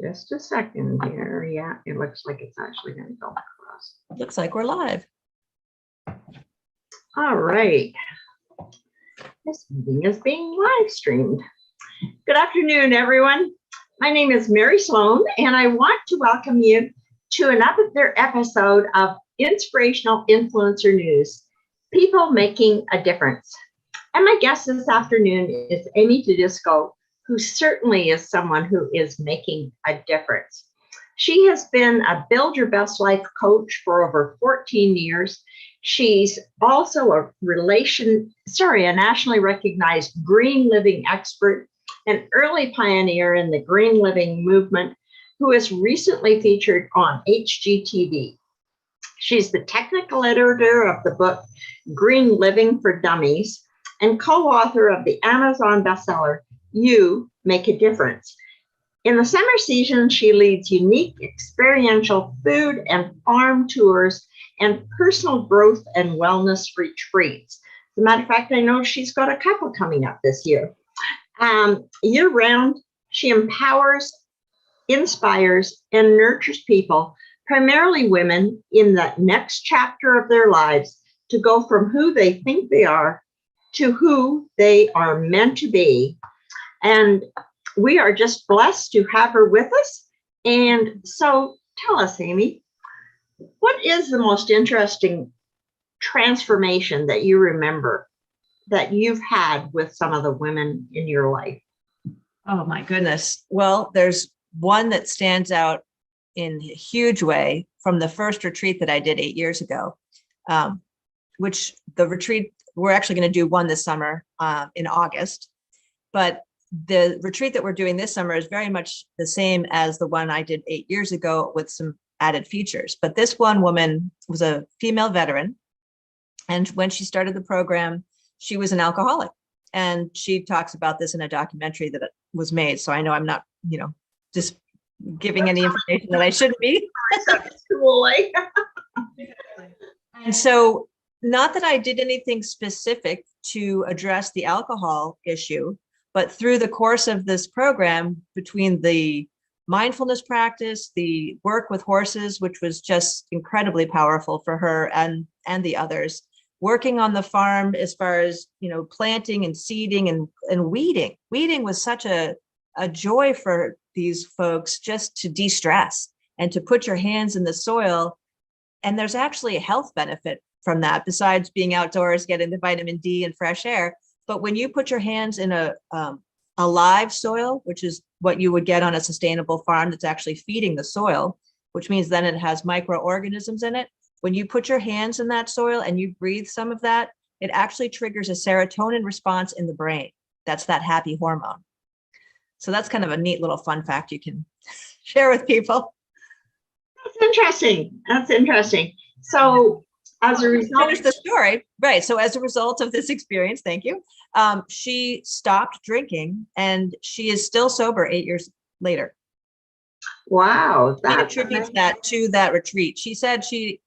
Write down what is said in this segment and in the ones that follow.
Just a second here. Yeah, it looks like it's actually going to go across. Looks like we're live. All right. This meeting is being live streamed. Good afternoon, everyone. My name is Mary Sloane, and I want to welcome you to another episode of Inspirational Influencer News, People Making a Difference. And my guest this afternoon is Amy Tedisco, who certainly is someone who is making a difference. She has been a Build Your Best Life coach for over 14 years. She's also a nationally recognized green living expert, an early pioneer in the green living movement, who is recently featured on HGTV. She's the technical editor of the book Green Living for Dummies and co-author of the Amazon bestseller, You Make a Difference. In the summer season, she leads unique experiential food and farm tours and personal growth and wellness retreats. As a matter of fact, I know she's got a couple coming up this year. Year-round, she empowers, inspires, and nurtures people, primarily women, in the next chapter of their lives to go from who they think they are to who they are meant to be. And we are just blessed to have her with us. And so tell us, Amy, what is the most interesting transformation that you remember that you've had with some of the women in your life? Oh my goodness. Well, there's one that stands out in a huge way from the first retreat that I did 8 years ago, which the retreat, we're actually going to do one this summer in August, but the retreat that we're doing this summer is very much the same as the one I did 8 years ago with some added features. But this one woman was a female veteran. And when she started the program, she was an alcoholic. And she talks about this in a documentary that was made. So I know I'm not, just giving any information that I shouldn't be. And so not that I did anything specific to address the alcohol issue, but through the course of this program, between the mindfulness practice, the work with horses, which was just incredibly powerful for her and the others, working on the farm as far as, planting and seeding and weeding. Weeding was such a joy for these folks, just to de-stress and to put your hands in the soil. And there's actually a health benefit from that, besides being outdoors, getting the vitamin D and fresh air. But when you put your hands in a live soil, which is what you would get on a sustainable farm that's actually feeding the soil, which means then it has microorganisms in it. When you put your hands in that soil and you breathe some of that, it actually triggers a serotonin response in the brain. That's that happy hormone. So that's kind of a neat little fun fact you can share with people. That's interesting. That's interesting. So as a result, finish the story, right? So as a result of this experience, thank you, she stopped drinking, and she is still sober 8 years later. Wow, that attributes that to that retreat. She said she'd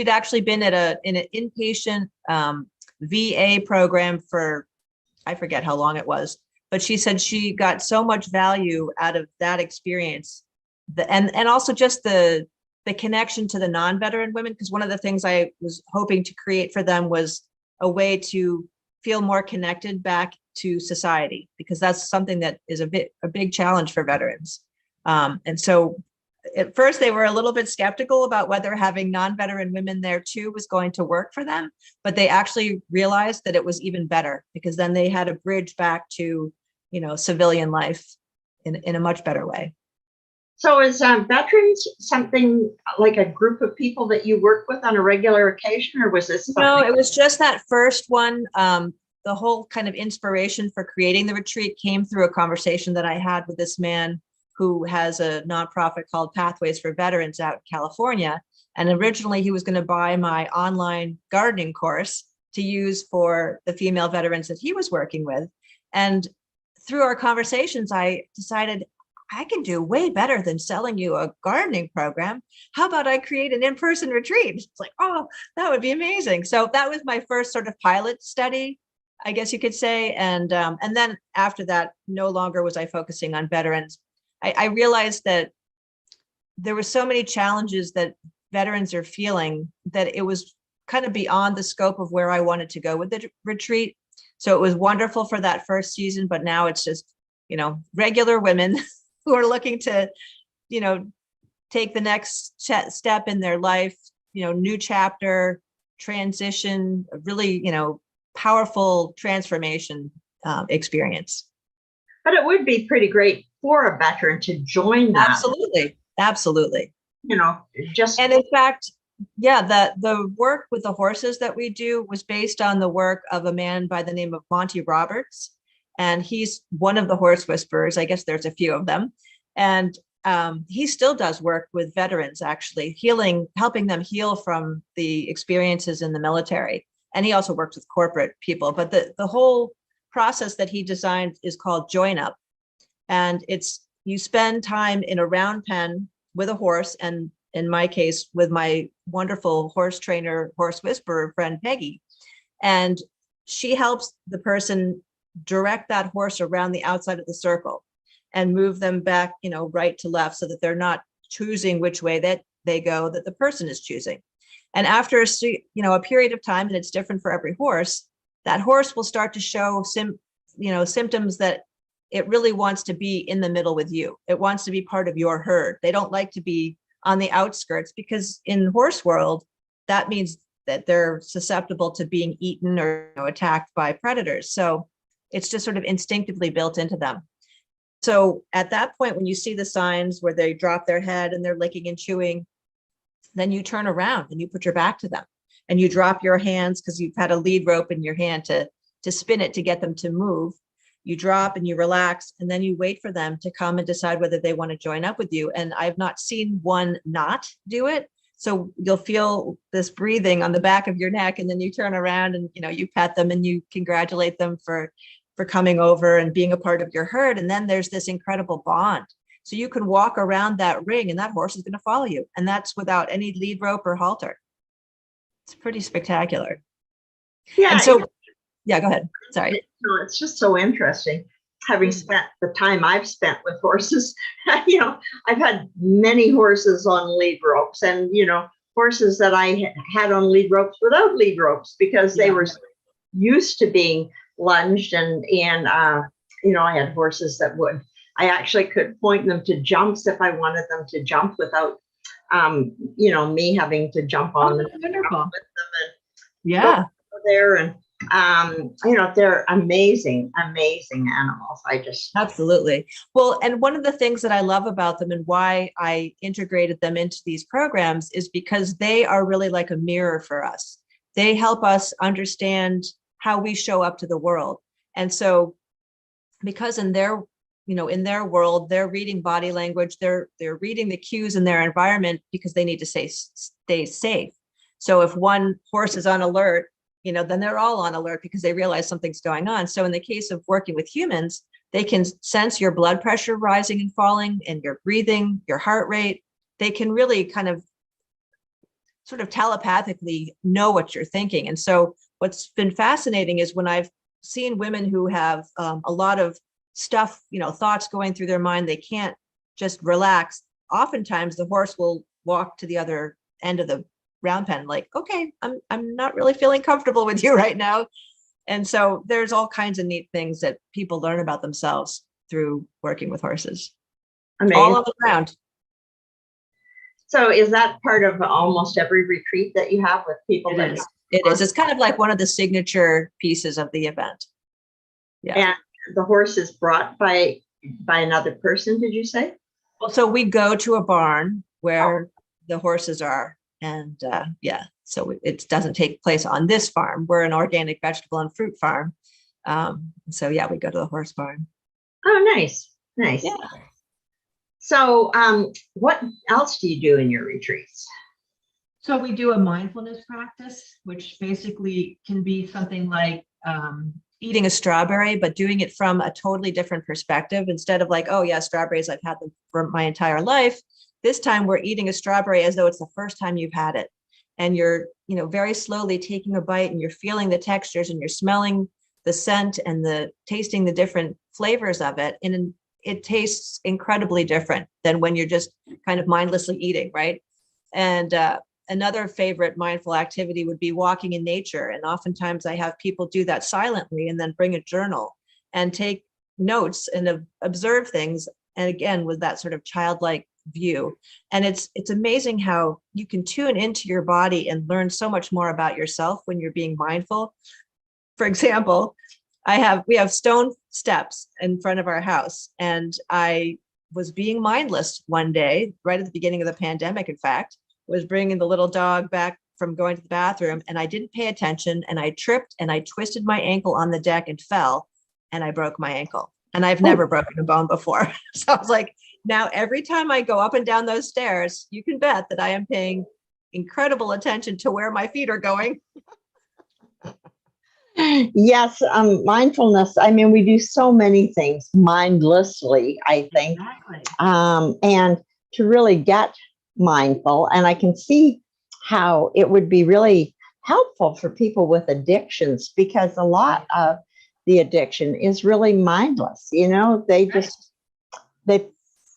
actually been in an inpatient VA program for, I forget how long it was, but she said she got so much value out of that experience, and also just the connection to the non-veteran women, because one of the things I was hoping to create for them was a way to feel more connected back to society, because that's something that is a big challenge for veterans. And so at first they were a little bit skeptical about whether having non-veteran women there too was going to work for them, but they actually realized that it was even better, because then they had a bridge back to, civilian life in a much better way. So is veterans something like a group of people that you work with on a regular occasion, or was this something? No, it was just that first one. The whole kind of inspiration for creating the retreat came through a conversation that I had with this man who has a nonprofit called Pathways for Veterans out in California. And originally he was going to buy my online gardening course to use for the female veterans that he was working with. And through our conversations, I decided, I can do way better than selling you a gardening program. How about I create an in-person retreat? It's like, oh, that would be amazing. So that was my first sort of pilot study, I guess you could say. And then after that, no longer was I focusing on veterans. I realized that there were so many challenges that veterans are feeling that it was kind of beyond the scope of where I wanted to go with the retreat. So it was wonderful for that first season, but now it's just, regular women who are looking to, take the next step in their life, new chapter, transition, really, powerful transformation experience. But it would be pretty great for a veteran to join that. Absolutely. Absolutely. And in fact, yeah, the work with the horses that we do was based on the work of a man by the name of Monty Roberts. And he's one of the horse whisperers. I guess there's a few of them. And he still does work with veterans, actually, helping them heal from the experiences in the military. And he also works with corporate people. But the whole process that he designed is called Join Up. And you spend time in a round pen with a horse, and in my case, with my wonderful horse trainer, horse whisperer friend, Peggy. And she helps the person direct that horse around the outside of the circle and move them back, right to left, so that they're not choosing which way that they go, that the person is choosing. And after a period of time, and it's different for every horse, that horse will start to show symptoms that it really wants to be in the middle with you. It wants to be part of your herd. They don't like to be on the outskirts, because in horse world, that means that they're susceptible to being eaten or attacked by predators. So it's just sort of instinctively built into them. So at that point, when you see the signs where they drop their head and they're licking and chewing, then you turn around and you put your back to them and you drop your hands, because you've had a lead rope in your hand to spin it to get them to move. You drop and you relax, and then you wait for them to come and decide whether they want to join up with you. And I've not seen one not do it. So you'll feel this breathing on the back of your neck, and then you turn around and, you pet them and you congratulate them for coming over and being a part of your herd. And then there's this incredible bond. So you can walk around that ring and that horse is going to follow you. And that's without any lead rope or halter. It's pretty spectacular. Yeah. And so, yeah, go ahead. Sorry. It's just so interesting, having spent the time I've spent with horses. I've had many horses on lead ropes, and, horses that I had on lead ropes without lead ropes, because they were used to being lunged. And I had horses that I actually could point them to jumps if I wanted them to jump without, me having to jump on them. Wonderful. With them and Yeah. there. And they're amazing animals. Absolutely. Well, and one of the things that I love about them and why I integrated them into these programs is because they are really like a mirror for us. They help us understand how we show up to the world. And so, because in their world, they're reading body language, they're reading the cues in their environment, because they need to stay safe. So if one horse is on alert, then they're all on alert, because they realize something's going on. So in the case of working with humans, they can sense your blood pressure rising and falling, and your breathing, your heart rate. They can really kind of sort of telepathically know what you're thinking. And so what's been fascinating is when I've seen women who have a lot of stuff, thoughts going through their mind, they can't just relax. Oftentimes the horse will walk to the other end of the round pen, like, okay, I'm not really feeling comfortable with you right now. And so there's all kinds of neat things that people learn about themselves through working with horses. Amazing. All on the ground. So is that part of almost every retreat that you have with people? It is. It's kind of like one of the signature pieces of the event. Yeah. And the horse is brought by another person, did you say? Well, so we go to a barn where the horses are. And so it doesn't take place on this farm. We're an organic vegetable and fruit farm. So we go to the horse barn. Oh, nice. Yeah. So what else do you do in your retreats? So we do a mindfulness practice, which basically can be something like eating a strawberry, but doing it from a totally different perspective. Instead of like, oh yeah, strawberries, I've had them for my entire life. This time we're eating a strawberry as though it's the first time you've had it. And you're, very slowly taking a bite, and you're feeling the textures, and you're smelling the scent and tasting the different flavors of it in it tastes incredibly different than when you're just kind of mindlessly eating, right? And another favorite mindful activity would be walking in nature. And oftentimes I have people do that silently and then bring a journal and take notes and observe things. And again, with that sort of childlike view. And it's amazing how you can tune into your body and learn so much more about yourself when you're being mindful. For example, we have stone steps in front of our house, and I was being mindless one day, right at the beginning of the pandemic, in fact, was bringing the little dog back from going to the bathroom, and I didn't pay attention, and I tripped and I twisted my ankle on the deck and fell, and I broke my ankle. And I've never broken a bone before. So I was like, now every time I go up and down those stairs, you can bet that I am paying incredible attention to where my feet are going. Yes, mindfulness. I mean, we do so many things mindlessly, I think. Exactly. And to really get mindful, and I can see how it would be really helpful for people with addictions, because a lot of the addiction is really mindless. You know, they they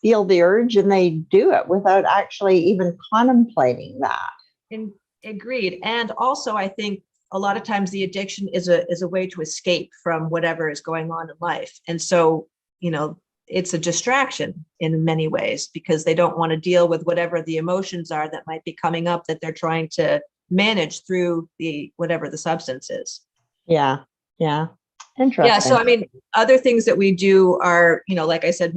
feel the urge and they do it without actually even contemplating that. Agreed. And also, I think a lot of times the addiction is a way to escape from whatever is going on in life. And so, you know, it's a distraction in many ways because they don't want to deal with whatever the emotions are that might be coming up that they're trying to manage through whatever the substance is. Yeah. Yeah. Interesting. Yeah. So, I mean, other things that we do are, you know, like I said,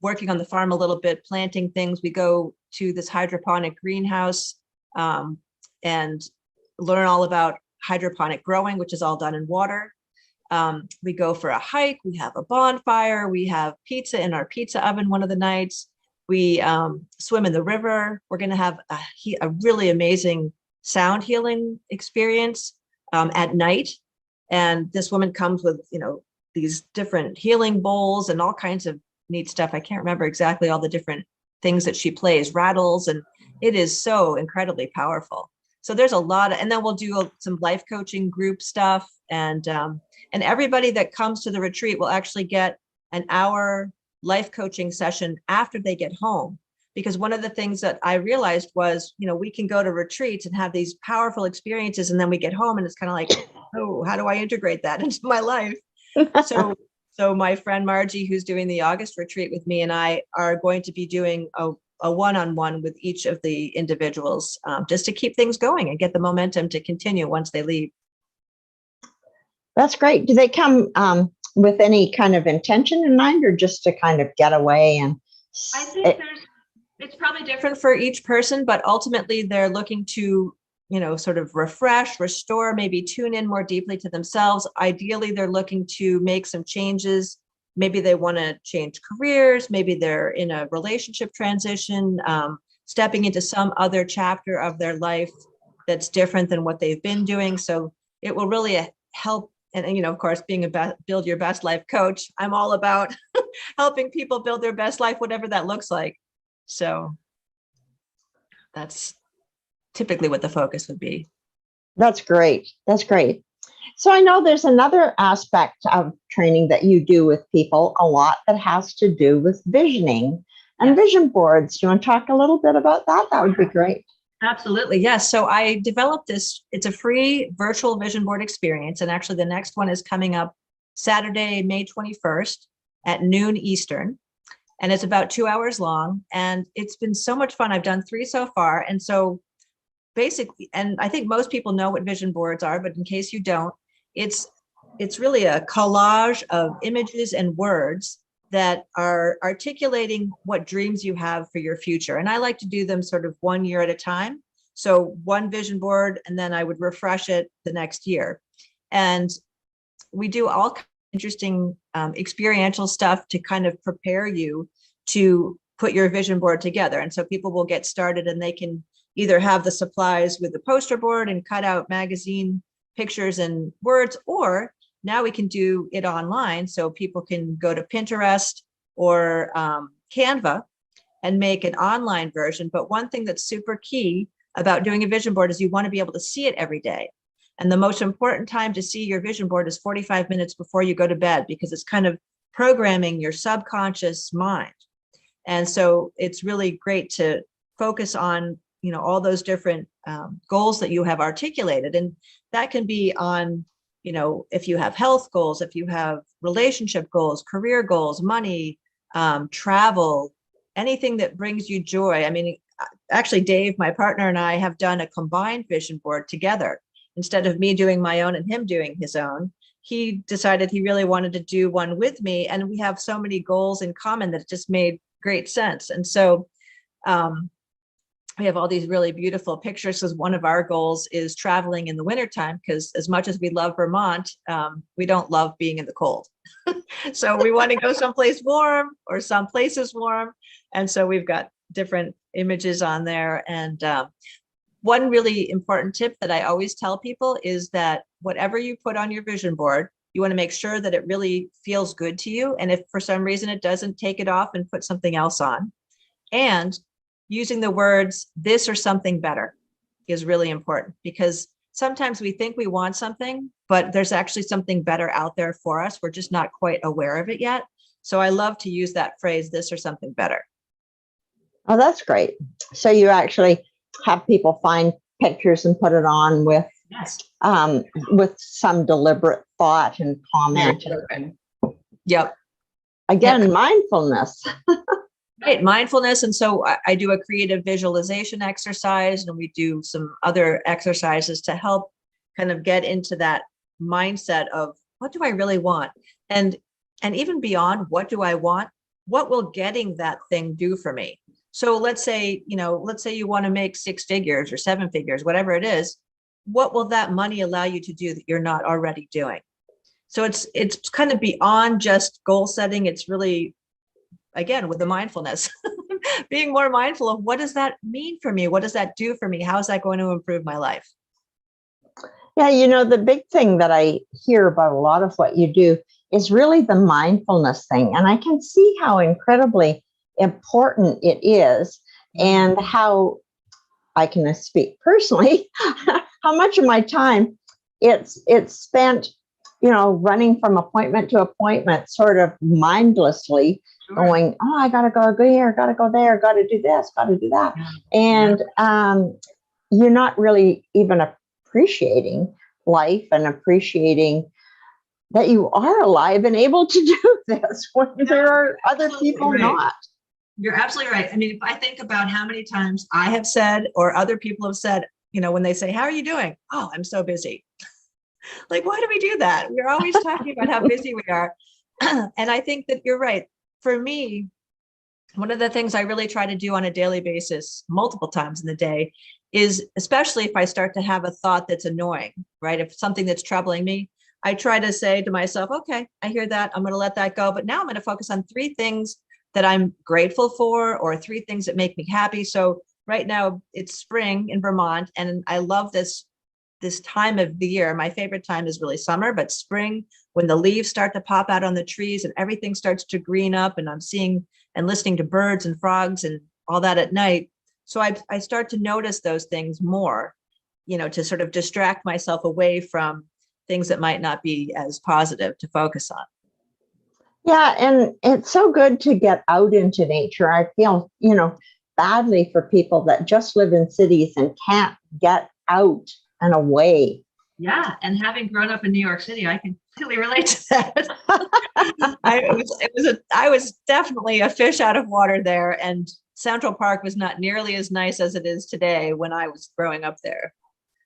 working on the farm a little bit, planting things. We go to this hydroponic greenhouse and learn all about hydroponic growing, which is all done in water. We go for a hike. We have a bonfire. We have pizza in our pizza oven one of the nights. We swim in the river. We're going to have a really amazing sound healing experience at night. And this woman comes with, you know, these different healing bowls and all kinds of neat stuff. I can't remember exactly all the different things that she plays, rattles, and it is so incredibly powerful. So there's a lot and then we'll do some life coaching group stuff. And everybody that comes to the retreat will actually get an hour life coaching session after they get home. Because one of the things that I realized was, you know, we can go to retreats and have these powerful experiences, and then we get home and it's kind of like, oh, how do I integrate that into my life? So my friend Margie, who's doing the August retreat with me, and I are going to be doing a one-on-one with each of the individuals just to keep things going and get the momentum to continue once they leave. That's great. Do they come with any kind of intention in mind, or just to kind of get away? And I think it's probably different for each person, but ultimately they're looking to, you know, sort of refresh, restore, maybe tune in more deeply to themselves. Ideally, they're looking to make some changes. Maybe they want to change careers. Maybe they're in a relationship transition, stepping into some other chapter of their life that's different than what they've been doing. So it will really help. And you know, of course, being a build your best life coach, I'm all about helping people build their best life, whatever that looks like. So that's typically what the focus would be. That's great. That's great. So I know there's another aspect of training that you do with people a lot that has to do with visioning and vision boards. Do you want to talk a little bit about that? That would be great. Absolutely. Yes. So I developed this. It's a free virtual vision board experience. And actually the next one is coming up Saturday, May 21st at noon Eastern. And it's about 2 hours long. And it's been so much fun. I've done 3 so far. And so basically, and I think most people know what vision boards are, but in case you don't, it's really a collage of images and words that are articulating what dreams you have for your future. And I like to do them sort of 1 year at a time. So one vision board, and then I would refresh it the next year. And we do all kinds of interesting experiential stuff to kind of prepare you to put your vision board together. And so people will get started and they can either have the supplies with the poster board and cut out magazine pictures and words, or now we can do it online. So people can go to Pinterest or Canva and make an online version. But one thing that's super key about doing a vision board is you want to be able to see it every day. And the most important time to see your vision board is 45 minutes before you go to bed, because it's kind of programming your subconscious mind. And so it's really great to focus on, all those different goals that you have articulated. And that can be on, if you have health goals, if you have relationship goals, career goals, money, travel, anything that brings you joy. I mean, actually, Dave, my partner, and I have done a combined vision board together. Instead of me doing my own and him doing his own, he decided he really wanted to do one with me. And we have so many goals in common that it just made great sense. And so we have all these really beautiful pictures, because one of our goals is traveling in the wintertime, because as much as we love Vermont, we don't love being in the cold. So we want to go someplace warm, or some places warm. And so we've got different images on there. And one really important tip that I always tell people is that whatever you put on your vision board, you want to make sure that it really feels good to you. And if for some reason it doesn't, take it off and put something else on. And using the words "this" or "something better" is really important, because sometimes we think we want something, but there's actually something better out there for us. We're just not quite aware of it yet. So I love to use that phrase, "this or something better." Oh, that's great. So you actually have people find pictures and put it on with Yes. With some deliberate thought and comment. Yep. Again, Yep. mindfulness. Right, mindfulness. And so I do a creative visualization exercise, and we do some other exercises to help kind of get into that mindset of, what do I really want? And even beyond, what do I want? What will getting that thing do for me? So let's say you want to make 6 figures or 7 figures, whatever it is. What will that money allow you to do that you're not already doing? So it's kind of beyond just goal setting. It's really, again, with the mindfulness, being more mindful of, what does that mean for me? What does that do for me? How is that going to improve my life? Yeah, the big thing that I hear about a lot of what you do is really the mindfulness thing. And I can see how incredibly important it is, and how I can speak personally, how much of my time it's spent, running from appointment to appointment, sort of mindlessly. Sure. Going, oh, I gotta go here, gotta go there, gotta do this, gotta do that. And you're not really even appreciating life and appreciating that you are alive and able to do this when there are other people not. You're absolutely right. I mean, if I think about how many times I have said, or other people have said, when they say, "How are you doing?" "Oh, I'm so busy." Like, why do we do that? We're always talking about how busy we are. And I think that you're right. For me, one of the things I really try to do on a daily basis, multiple times in the day, is, especially if I start to have a thought that's annoying, right? If something that's troubling me, I try to say to myself, okay, I hear that. I'm going to let that go. But now I'm going to focus on 3 things that I'm grateful for, or 3 things that make me happy. So right now it's spring in Vermont, and I love this time of the year. My favorite time is really summer, but spring, when the leaves start to pop out on the trees and everything starts to green up, and I'm seeing and listening to birds and frogs and all that at night. So I start to notice those things more, to sort of distract myself away from things that might not be as positive to focus on. Yeah, and it's so good to get out into nature. I feel, badly for people that just live in cities and can't get out and away. Yeah, and having grown up in New York City, I can completely relate to that. I was definitely a fish out of water there, and Central Park was not nearly as nice as it is today when I was growing up there.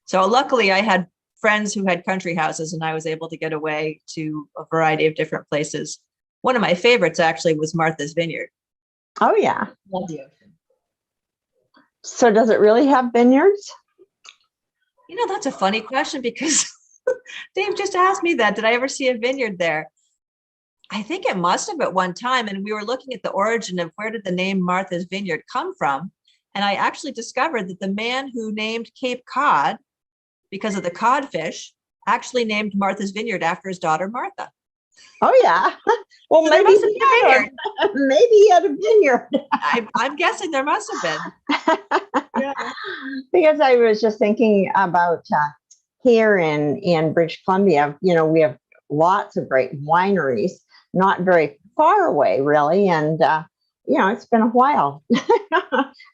So luckily, I had friends who had country houses, and I was able to get away to a variety of different places. One of my favorites actually was Martha's Vineyard. Oh, yeah. Love the ocean. So does it really have vineyards? That's a funny question, because Dave just asked me that. Did I ever see a vineyard there? I think it must have at one time. And we were looking at the origin of where did the name Martha's Vineyard come from. And I actually discovered that the man who named Cape Cod, because of the codfish, actually named Martha's Vineyard after his daughter, Martha. Oh, yeah. Well, so maybe he had a vineyard. I'm guessing there must have been. Yeah. Because I was just thinking about here in British Columbia, we have lots of great wineries not very far away, really. And, it's been a while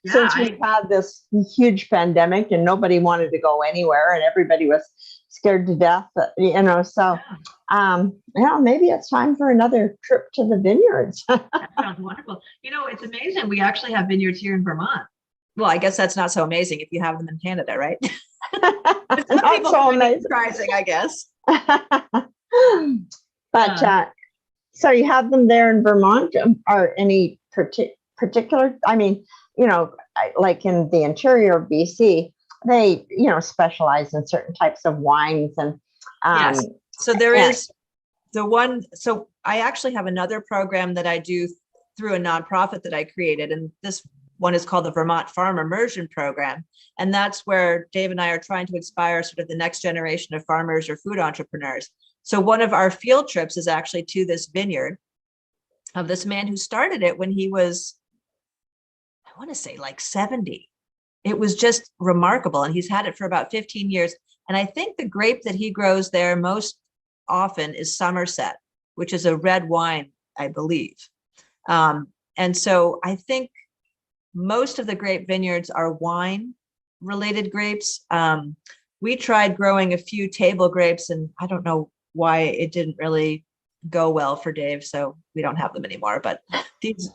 since we've had this huge pandemic and nobody wanted to go anywhere and everybody was scared to death, so maybe it's time for another trip to the vineyards. That sounds wonderful. It's amazing. We actually have vineyards here in Vermont. Well, I guess that's not so amazing if you have them in Canada, right? Not so amazing. Surprising, I guess. But so you have them there in Vermont, or any particular? I mean, like in the interior of BC, they specialize in certain types of wines and yes. So there is the one. So I actually have another program that I do through a nonprofit that I created, and this one is called the Vermont Farm Immersion Program. And that's where Dave and I are trying to inspire sort of the next generation of farmers or food entrepreneurs. So one of our field trips is actually to this vineyard of this man who started it when he was, I want to say like 70. It was just remarkable. And he's had it for about 15 years. And I think the grape that he grows there most often is Somerset, which is a red wine, I believe. And so I think most of the grape vineyards are wine related grapes. We tried growing a few table grapes and I don't know why it didn't really go well for Dave. So we don't have them anymore, but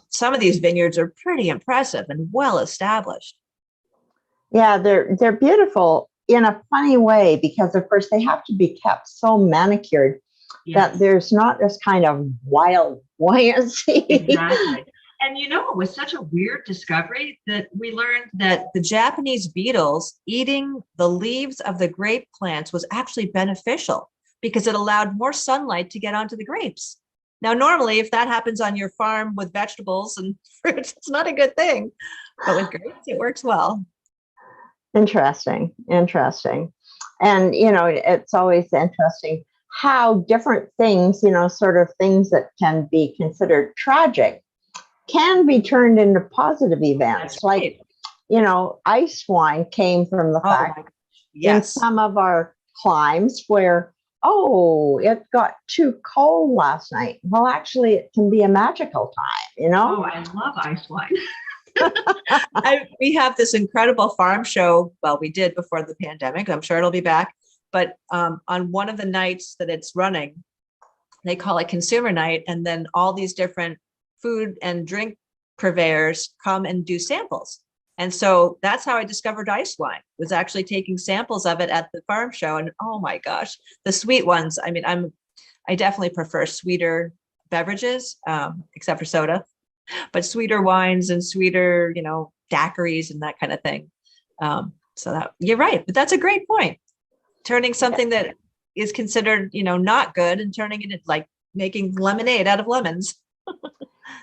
some of these vineyards are pretty impressive and well established. Yeah, they're beautiful in a funny way because of course they have to be kept so manicured that there's not this kind of wild buoyancy. Exactly. And it was such a weird discovery that we learned that the Japanese beetles eating the leaves of the grape plants was actually beneficial because it allowed more sunlight to get onto the grapes. Now, normally, if that happens on your farm with vegetables and fruits, it's not a good thing. But with grapes, it works well. Interesting. And, it's always interesting how different things, sort of things that can be considered tragic can be turned into positive events. Like, ice wine came from the fact in some of our climes where, it got too cold last night. Well, actually, it can be a magical time, Oh, I love ice wine. We have this incredible farm show. Well, we did before the pandemic. I'm sure it'll be back. But on one of the nights that it's running, they call it consumer night. And then all these different food and drink purveyors come and do samples. And so that's how I discovered ice wine, was actually taking samples of it at the farm show. And oh my gosh, the sweet ones. I mean, I definitely prefer sweeter beverages, except for soda, but sweeter wines and sweeter, daiquiris and that kind of thing. So that you're right, but that's a great point. Turning something that is considered, not good and turning it into like making lemonade out of lemons.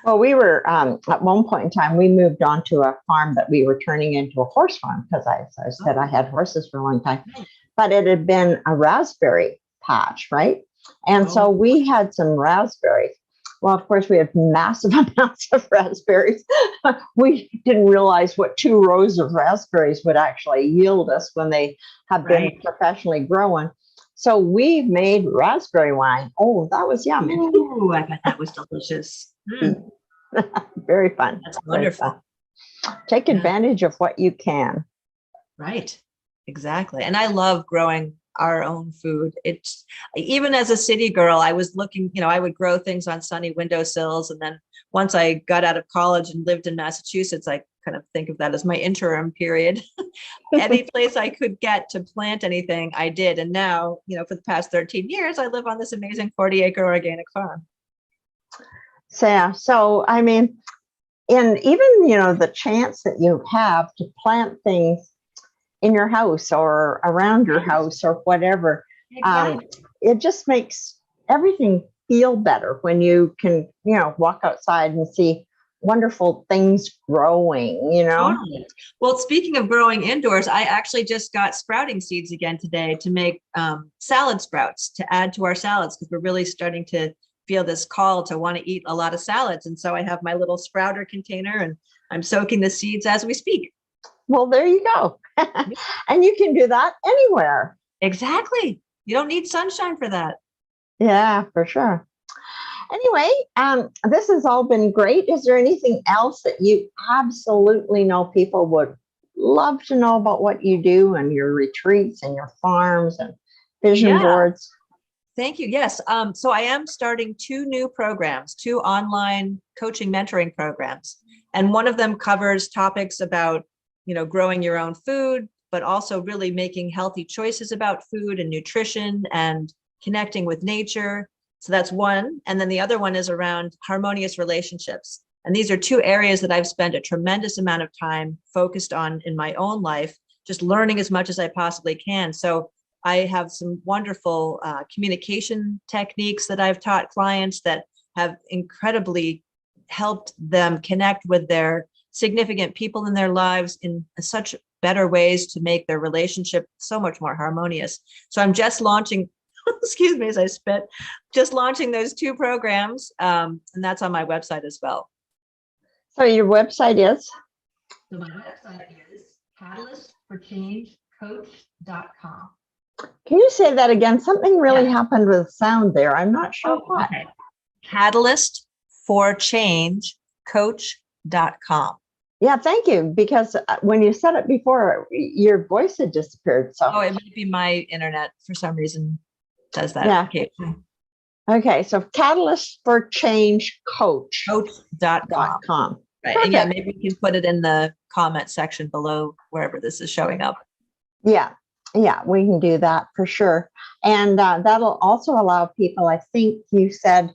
Well, we were at one point in time, we moved on to a farm that we were turning into a horse farm because I said I had horses for a long time, but it had been a raspberry patch, right? And so we had some raspberries. Well, of course, we had massive amounts of raspberries. We didn't realize what 2 rows of raspberries would actually yield us when they have been professionally grown. So we made raspberry wine. Oh, that was yummy. Ooh, I bet that was delicious. Very fun. That's wonderful. Fun. Take advantage of what you can. Right. Exactly. And I love growing our own food. It's even as a city girl, I was looking, I would grow things on sunny windowsills. And then once I got out of college and lived in Massachusetts, I kind of think of that as my interim period. Any place I could get to plant anything, I did. And now, for the past 13 years, I live on this amazing 40-acre organic farm. So, I mean, and even, the chance that you have to plant things in your house or around your house or whatever, it just makes everything feel better when you can, walk outside and see wonderful things growing, Totally. Well, speaking of growing indoors, I actually just got sprouting seeds again today to make salad sprouts to add to our salads because we're really starting to feel this call to want to eat a lot of salads. And so I have my little sprouter container and I'm soaking the seeds as we speak. Well, there you go. And you can do that anywhere. Exactly. You don't need sunshine for that. Yeah, for sure. Anyway, this has all been great. Is there anything else that you absolutely know people would love to know about what you do and your retreats and your farms and vision Yeah. boards? Thank you. Yes. So I am starting two new programs, two online coaching mentoring programs. And one of them covers topics about, growing your own food, but also really making healthy choices about food and nutrition and connecting with nature. So that's one. And then the other one is around harmonious relationships. And these are two areas that I've spent a tremendous amount of time focused on in my own life, just learning as much as I possibly can. So I have some wonderful communication techniques that I've taught clients that have incredibly helped them connect with their significant people in their lives in such better ways to make their relationship so much more harmonious. So I'm just launching, excuse me as I spit, just launching those two programs. And that's on my website as well. So your website is? So my website is catalystforchangecoach.com. Can you say that again? Something really happened with sound there. I'm not sure what. Okay. Catalystforchangecoach.com. Yeah, thank you. Because when you said it before, your voice had disappeared. So it might be my internet for some reason does that. Yeah. Occasionally. Okay, so catalystforchangecoach.com. Right. And yeah, maybe you can put it in the comment section below wherever this is showing up. Yeah, we can do that for sure. And that'll also allow people, I think you said,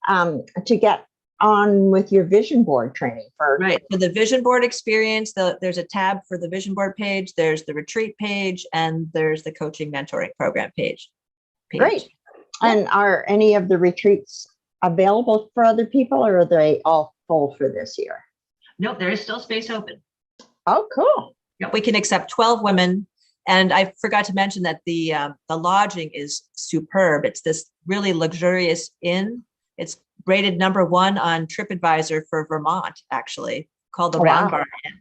to get on with your vision board training. Right. So the vision board experience, there's a tab for the vision board page, there's the retreat page, and there's the coaching mentoring program page. Great. And are any of the retreats available for other people, or are they all full for this year? Nope, there is still space open. Oh, cool. Yep, we can accept 12 women. And I forgot to mention that the lodging is superb. It's this really luxurious inn. It's rated #1 on TripAdvisor for Vermont, actually, called the Round Bar Inn.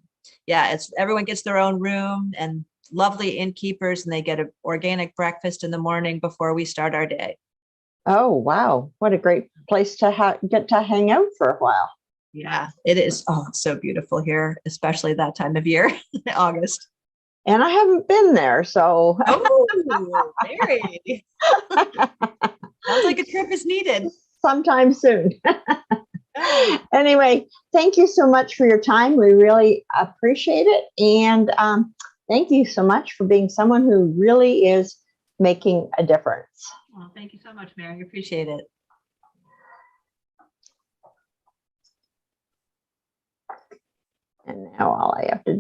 Yeah, everyone gets their own room and lovely innkeepers, and they get an organic breakfast in the morning before we start our day. Oh, wow. What a great place to get to hang out for a while. Yeah, it is. Oh, it's so beautiful here, especially that time of year, August. And I haven't been there, so. Oh, Mary. Sounds like a trip is needed. Sometime soon. Anyway, thank you so much for your time. We really appreciate it. And thank you so much for being someone who really is making a difference. Well, thank you so much, Mary. I appreciate it. And now all I have to do